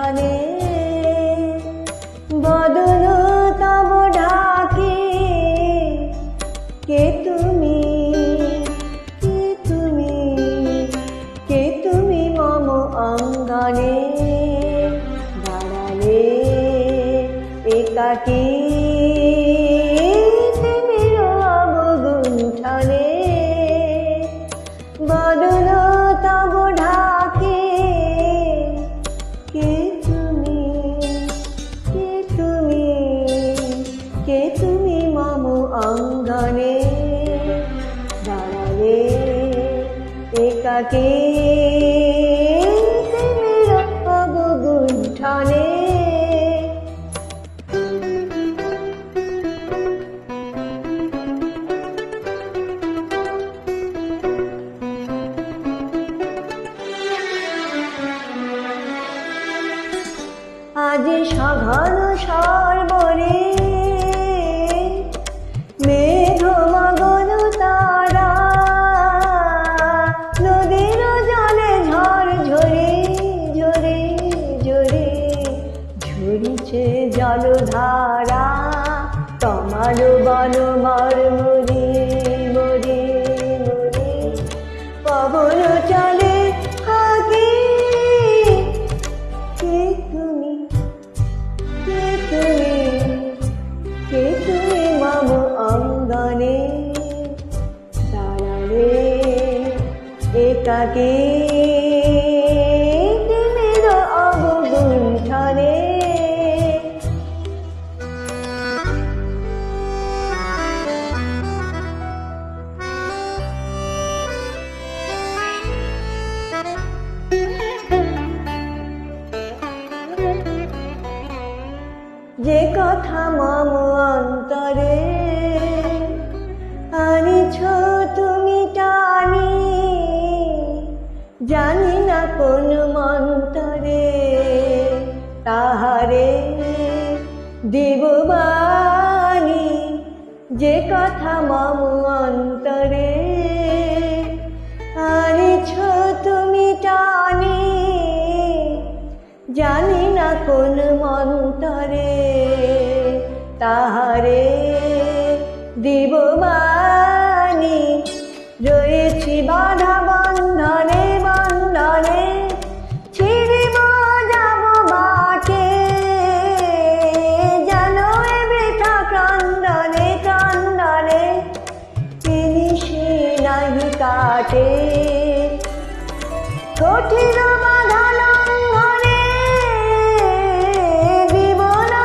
অঙ্গনে বদন তব ঢাকে কে তুমি মম অঙ্গনে দাঁড়ালে একাকী তিমির অবগুণ্ঠনে বদন তব ঢাকে কে তুমি মম অঙ্গনে দাঁড়ালে একাকী তিমির অবগুণ্ঠনে আজি সঘন সর্বরে মেঘমগন তারা নদীর জলে ঝড় ঝরে ঝরে ঝরে ঝরিছে জলধারা তোমার বন মরমরে মরে মরে পবন চলে হাকি কে তুমি মম অঙ্গনে দাঁড়ালে একাকী তিমির অবগুণ্ঠনে যে কথা মম অন্তরে আনিছ তুমি টানি জানি না কোন মন্তরে তাহারে দিব বাণী যে কথা মম অন্তরে আনিছ তুমি টানি জানি না কোন মন্তরে তাহারে দিব বাণী রয়েছি বাধা বন্ধনে বন্ধনে ছিড়িব যাব বাটে যেন এ বৃথা ক্রন্দনে ক্রন্দনে জিনিসে নাহি কাটে কঠিন বাধা লঙ্ঘনে দিব না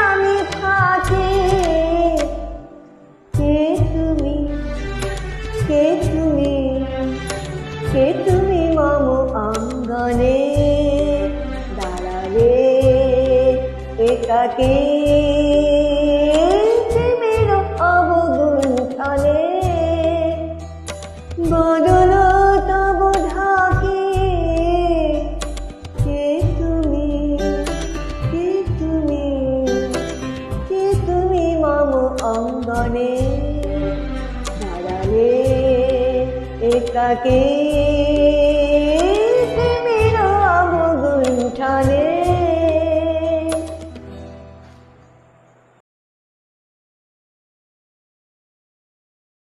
আমি থাকি কে তুমি মম অঙ্গনে দাঁড়ালে একাকী তিমির অবগুণ্ঠনে বদন তব ঢাকে কে তুমি মম অঙ্গনে দাঁড়ালে একাকী তিমির অবগুণ্ঠনে